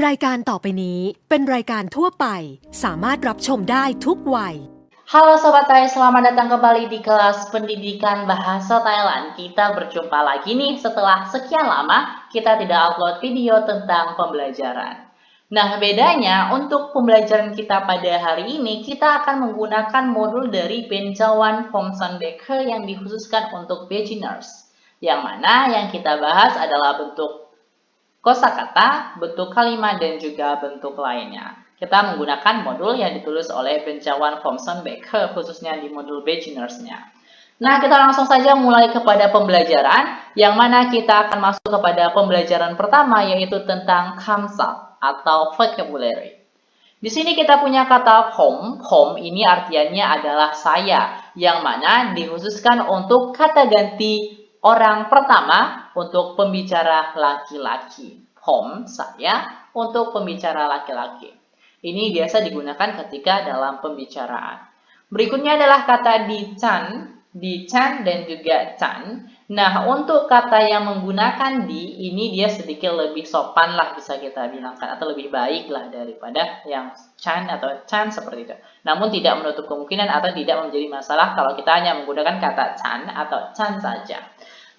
รายการต่อไปนี้เป็นรายการทั่วไปสามารถรับชมได้ทุกวัย Halo Sobat Thai, selamat datang kembali di kelas pendidikan bahasa Thailand. Kita berjumpa lagi nih setelah sekian lama kita tidak upload video tentang pembelajaran. Nah, bedanya untuk pembelajaran kita pada hari ini, kita akan menggunakan modul dari Benjawan Thomson Baker yang dikhususkan untuk beginners. Yang mana yang kita bahas adalah bentuk kosakata, bentuk kalimat, dan juga bentuk lainnya. Kita menggunakan modul yang ditulis oleh Benjawan Thomson Baker, khususnya di modul beginners-nya. Nah, kita langsung saja mulai kepada pembelajaran, yang mana kita akan masuk kepada pembelajaran pertama, yaitu tentang kamsa atau vocabulary. Di sini kita punya kata home. Home ini artiannya adalah saya, yang mana dikhususkan untuk kata ganti orang pertama untuk pembicara laki-laki. Home, saya, untuk pembicara laki-laki. Ini biasa digunakan ketika dalam pembicaraan. Berikutnya adalah kata di-chan dan juga chan. Nah, untuk kata yang menggunakan di, ini dia sedikit lebih sopan lah bisa kita bilangkan, atau lebih baik lah daripada yang chan atau chan seperti itu. Namun tidak menutup kemungkinan atau tidak menjadi masalah kalau kita hanya menggunakan kata chan atau chan saja.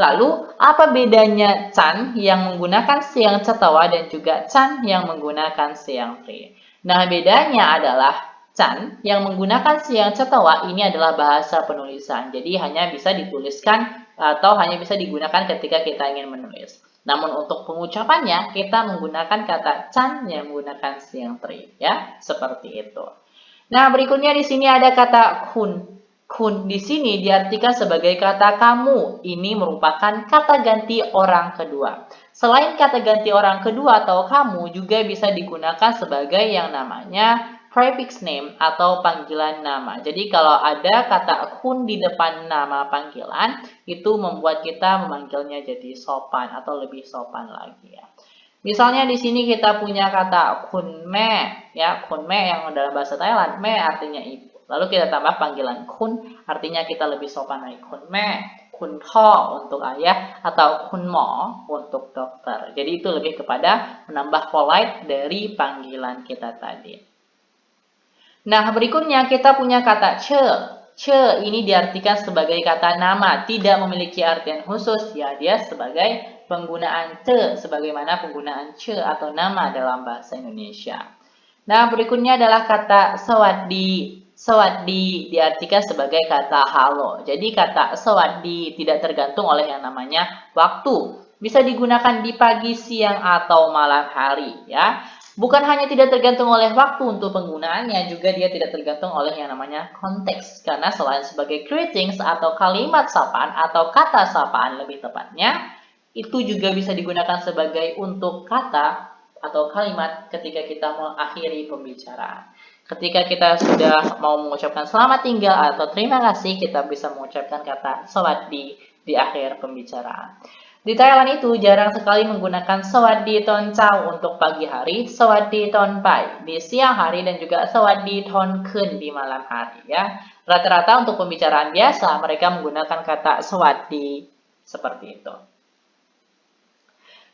Lalu, apa bedanya chan yang menggunakan siang cetawa dan juga chan yang menggunakan siang tri? Nah, bedanya adalah chan yang menggunakan siang cetawa ini adalah bahasa penulisan. Jadi, hanya bisa dituliskan atau hanya bisa digunakan ketika kita ingin menulis. Namun, untuk pengucapannya, kita menggunakan kata chan yang menggunakan siang tri. Ya, seperti itu. Nah, berikutnya di sini ada kata kun. Kun di sini diartikan sebagai kata kamu. Ini merupakan kata ganti orang kedua. Selain kata ganti orang kedua atau kamu juga bisa digunakan sebagai yang namanya prefix name atau panggilan nama. Jadi kalau ada kata kun di depan nama panggilan, itu membuat kita memanggilnya jadi sopan atau lebih sopan lagi ya. Misalnya di sini kita punya kata kun me, ya kun me yang dalam bahasa Thailand, me artinya ibu. Lalu kita tambah panggilan kun, artinya kita lebih sopan lagi. Kun me, kun po untuk ayah, atau kun mo untuk dokter. Jadi itu lebih kepada menambah polite dari panggilan kita tadi. Nah, berikutnya kita punya kata ce. Ce ini diartikan sebagai kata nama, tidak memiliki artian khusus. Ya, dia sebagai penggunaan ce, sebagaimana penggunaan ce atau nama dalam bahasa Indonesia. Nah, berikutnya adalah kata sewadi. Sewadi diartikan sebagai kata halo. Jadi kata sewadi tidak tergantung oleh yang namanya waktu. Bisa digunakan di pagi, siang, atau malam hari. Ya. Bukan hanya tidak tergantung oleh waktu untuk penggunaannya, juga dia tidak tergantung oleh yang namanya konteks. Karena selain sebagai greetings atau kalimat sapaan atau kata sapaan lebih tepatnya, itu juga bisa digunakan sebagai untuk kata atau kalimat ketika kita mengakhiri pembicaraan. Ketika kita sudah mau mengucapkan selamat tinggal atau terima kasih, kita bisa mengucapkan kata sawadi di akhir pembicaraan. Di Thailand itu jarang sekali menggunakan sawadi ton chow untuk pagi hari, sawadi ton pai di siang hari, dan juga sawadi ton kun di malam hari. Ya, rata-rata untuk pembicaraan biasa mereka menggunakan kata sawadi seperti itu.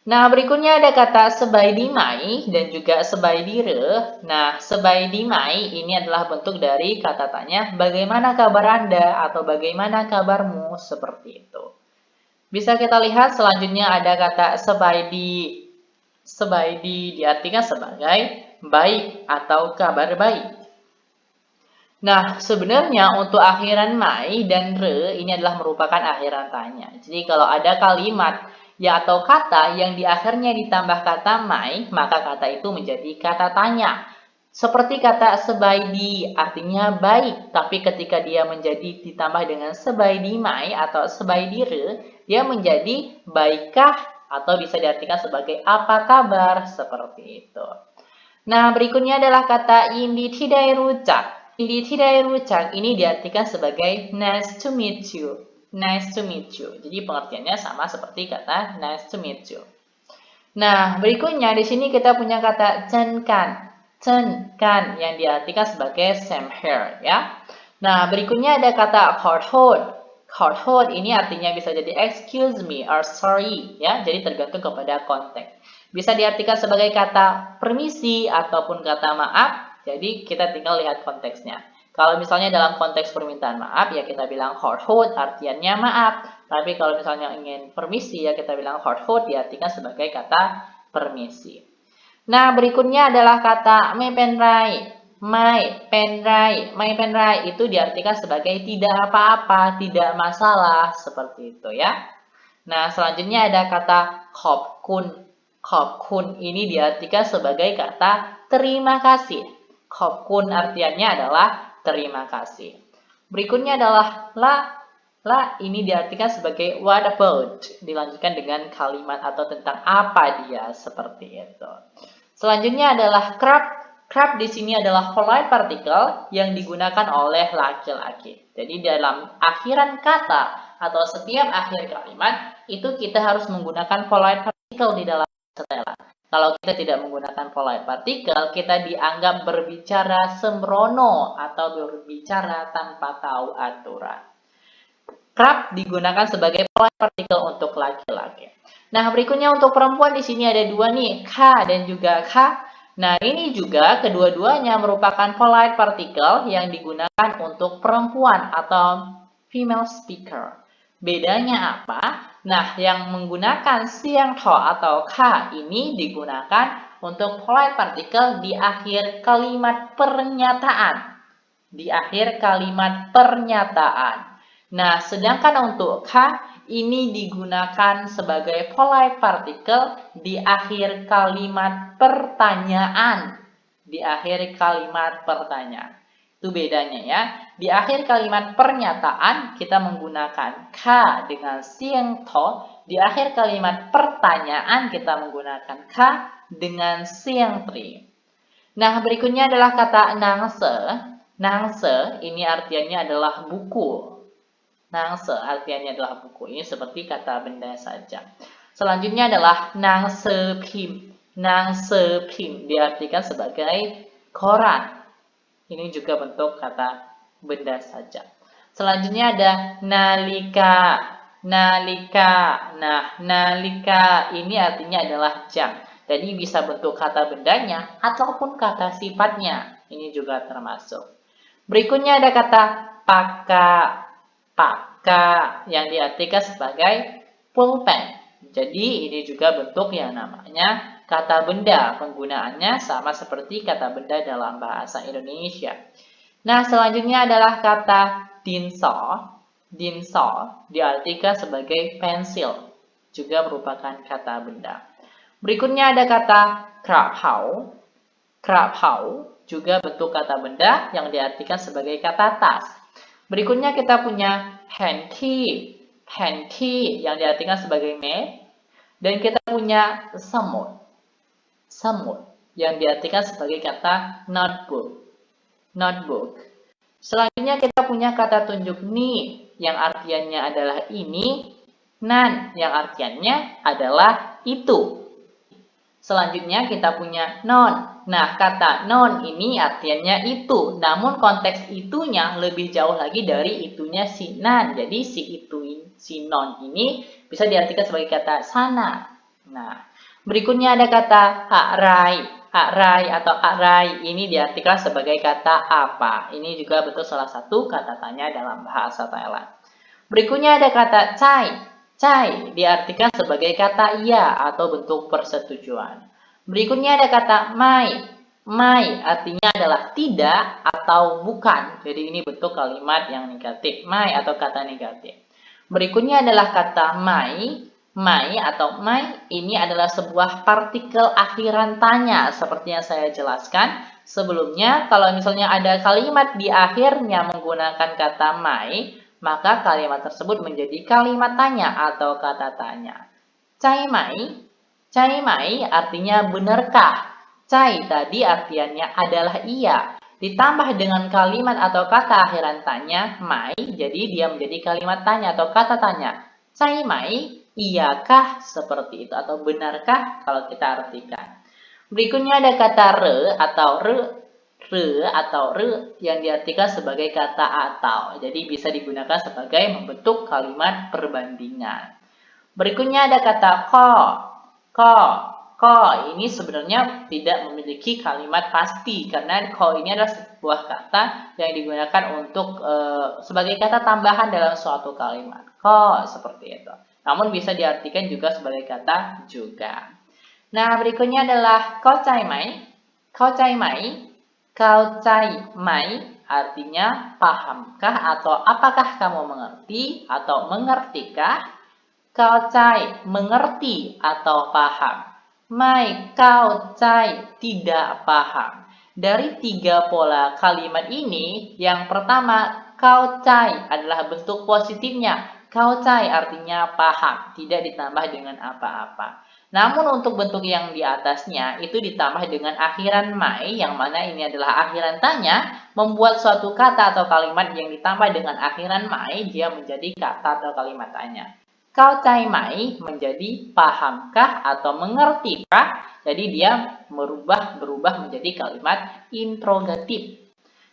Nah, berikutnya ada kata sebai di mai dan juga sebai di re. Nah, sebai di mai ini adalah bentuk dari kata tanya, bagaimana kabar Anda atau bagaimana kabarmu, seperti itu. Bisa kita lihat selanjutnya ada kata sebai di. Sebai di diartikan sebagai baik atau kabar baik. Nah, sebenarnya untuk akhiran mai dan re ini adalah merupakan akhiran tanya. Jadi kalau ada kalimat ya atau kata yang di akhirnya ditambah kata mai, maka kata itu menjadi kata tanya. Seperti kata sebaidi artinya baik, tapi ketika dia menjadi ditambah dengan sebaidi mai atau sebaidi re, dia menjadi baikkah atau bisa diartikan sebagai apa kabar, seperti itu. Nah, berikutnya adalah kata indi tidai rucak. Indi tidai rucak ini diartikan sebagai nice to meet you. Nice to meet you. Jadi pengertiannya sama seperti kata nice to meet you. Nah, berikutnya di sini kita punya kata chen kan yang diartikan sebagai same here ya. Nah, berikutnya ada kata hot ini artinya bisa jadi excuse me or sorry ya. Jadi tergantung kepada konteks. Bisa diartikan sebagai kata permisi ataupun kata maaf, jadi kita tinggal lihat konteksnya. Kalau misalnya dalam konteks permintaan maaf, ya kita bilang horhut, artiannya maaf. Tapi kalau misalnya ingin permisi, ya kita bilang horhut, diartikan sebagai kata permisi. Nah, berikutnya adalah kataไม่เป็นไรไม่เป็นไรitu diartikan sebagai tidak apa-apa, tidak masalah, seperti itu ya. Nah, selanjutnya ada kata ขอบคุณ ขอบคุณ ini diartikan sebagai kata terima kasih. ขอบคุณ artiannya adalah terima kasih. Berikutnya adalah la ini diartikan sebagai what about, dilanjutkan dengan kalimat atau tentang apa dia, seperti itu. Selanjutnya adalah crab. Crab di sini adalah polite particle yang digunakan oleh laki-laki. Jadi dalam akhiran kata atau setiap akhir kalimat itu kita harus menggunakan polite particle di dalam setelan. Kalau kita tidak menggunakan polite particle, kita dianggap berbicara sembrono atau berbicara tanpa tahu aturan. Crab digunakan sebagai polite particle untuk laki-laki. Nah, berikutnya untuk perempuan di sini ada dua nih, ka dan juga ka. Nah, ini juga kedua-duanya merupakan polite particle yang digunakan untuk perempuan atau female speaker. Bedanya apa? Nah, yang menggunakan siang to atau ka ini digunakan untuk polite particle di akhir kalimat pernyataan. Di akhir kalimat pernyataan. Nah, sedangkan untuk ka ini digunakan sebagai polite particle di akhir kalimat pertanyaan. Di akhir kalimat pertanyaan. Itu bedanya ya. Di akhir kalimat pernyataan kita menggunakan ka dengan siang to. Di akhir kalimat pertanyaan kita menggunakan ka dengan siang tri. Nah, berikutnya adalah kata nangse. Nangse ini artiannya adalah buku. Nangse artiannya adalah buku. Ini seperti kata benda saja. Selanjutnya adalah nangse pim. Nangse pim diartikan sebagai koran. Ini juga bentuk kata benda saja. Selanjutnya ada nalika. Nalika. Nah, nalika ini artinya adalah jam. Jadi bisa bentuk kata bendanya ataupun kata sifatnya. Ini juga termasuk. Berikutnya ada kata paka. Paka yang diartikan sebagai pulpen. Jadi ini juga bentuk yang namanya kata benda. Penggunaannya sama seperti kata benda dalam bahasa Indonesia. Nah, selanjutnya adalah kata dinso. Dinso diartikan sebagai pensil. Juga merupakan kata benda. Berikutnya ada kata krabhau. Krabhau juga bentuk kata benda yang diartikan sebagai kata tas. Berikutnya kita punya hanky. Hanky yang diartikan sebagai map. Dan kita punya semut. Semut yang diartikan sebagai kata notebook. Notebook. Selanjutnya kita punya kata tunjuk ni yang artiannya adalah ini. Nan yang artiannya adalah itu. Selanjutnya kita punya non. Nah, kata non ini artiannya itu. Namun konteks itunya lebih jauh lagi dari itunya si nan. Jadi si non ini bisa diartikan sebagai kata sana. Nah, berikutnya ada kata akrai. Akrai atau akrai ini diartikan sebagai kata apa. Ini juga bentuk salah satu kata tanya dalam bahasa Thailand. Berikutnya ada kata cai. Cai diartikan sebagai kata iya atau bentuk persetujuan. Berikutnya ada kata mai. Mai artinya adalah tidak atau bukan. Jadi ini bentuk kalimat yang negatif. Mai atau kata negatif. Berikutnya adalah kata mai. Mai atau mai ini adalah sebuah partikel akhiran tanya seperti yang saya jelaskan sebelumnya. Kalau misalnya ada kalimat di akhirnya menggunakan kata mai, maka kalimat tersebut menjadi kalimat tanya atau kata tanya. Cai mai artinya benarkah? Cai tadi artiannya adalah iya. Ditambah dengan kalimat atau kata akhiran tanya, mai, jadi dia menjadi kalimat tanya atau kata tanya. Cai mai, iyakah? Seperti itu. Atau benarkah kalau kita artikan. Berikutnya ada kata re atau re yang diartikan sebagai kata atau. Jadi bisa digunakan sebagai membentuk kalimat perbandingan. Berikutnya ada kata ko. Ko ini sebenarnya tidak memiliki kalimat pasti karena ko ini adalah sebuah kata yang digunakan untuk sebagai kata tambahan dalam suatu kalimat. Ko seperti itu. Namun bisa diartikan juga sebagai kata juga. Nah, berikutnya adalah kau cai mai. Kau cai mai. Kau cai mai artinya pahamkah atau apakah kamu mengerti atau mengertikah? Kau cai mengerti atau paham. Mai kau cai tidak paham. Dari 3 pola kalimat ini, yang pertama kau cai adalah bentuk positifnya. Kau cai artinya paham, tidak ditambah dengan apa-apa. Namun untuk bentuk yang di atasnya itu ditambah dengan akhiran mai, yang mana ini adalah akhiran tanya, membuat suatu kata atau kalimat yang ditambah dengan akhiran mai, dia menjadi kata atau kalimat tanya. Kau cai mai menjadi pahamkah atau mengertikah? Jadi dia berubah menjadi kalimat interrogatif.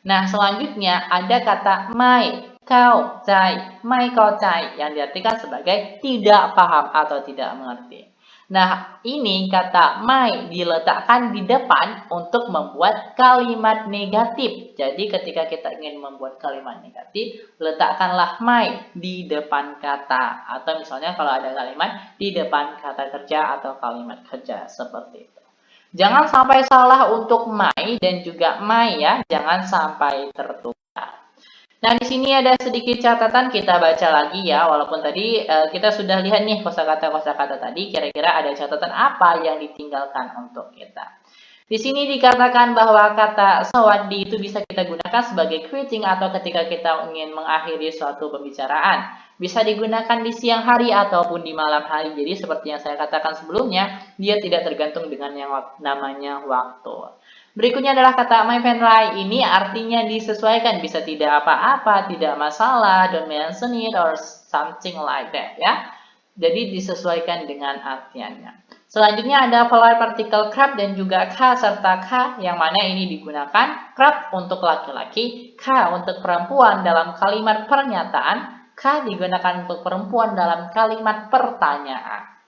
Nah, selanjutnya ada kata mai kau cai, mai kau cai yang diartikan sebagai tidak paham atau tidak mengerti. Nah, ini kata mai diletakkan di depan untuk membuat kalimat negatif. Jadi ketika kita ingin membuat kalimat negatif, letakkanlah mai di depan kata. Atau misalnya kalau ada kalimat di depan kata kerja atau kalimat kerja seperti itu. Jangan sampai salah untuk mai dan juga mai ya, jangan sampai tertukar. Nah, di sini ada sedikit catatan, kita baca lagi ya, walaupun tadi kita sudah lihat nih kosakata-kosakata tadi, kira-kira ada catatan apa yang ditinggalkan untuk kita. Di sini dikatakan bahwa kata sawadi itu bisa kita gunakan sebagai greeting atau ketika kita ingin mengakhiri suatu pembicaraan. Bisa digunakan di siang hari ataupun di malam hari. Jadi seperti yang saya katakan sebelumnya, dia tidak tergantung dengan yang namanya waktu. Berikutnya adalah kata my friend Rai. Ini artinya disesuaikan, bisa tidak apa-apa, tidak masalah, don't mention it, or something like that ya. Jadi disesuaikan dengan artiannya. Selanjutnya ada polar partikel crab dan juga ka serta ka, yang mana ini digunakan crab untuk laki-laki, ka untuk perempuan dalam kalimat pernyataan, ka digunakan untuk perempuan dalam kalimat pertanyaan.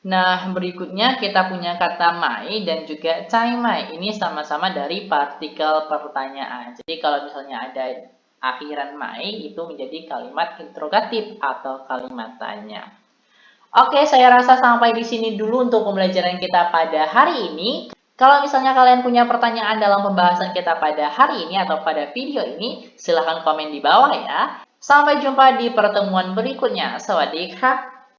Nah, berikutnya kita punya kata mai dan juga cai mai. Ini sama-sama dari partikel pertanyaan. Jadi kalau misalnya ada akhiran mai, itu menjadi kalimat interrogatif atau kalimat tanya. Oke, saya rasa sampai di sini dulu untuk pembelajaran kita pada hari ini. Kalau misalnya kalian punya pertanyaan dalam pembahasan kita pada hari ini atau pada video ini, silahkan komen di bawah ya. Sampai jumpa di pertemuan berikutnya. Sawadee krap.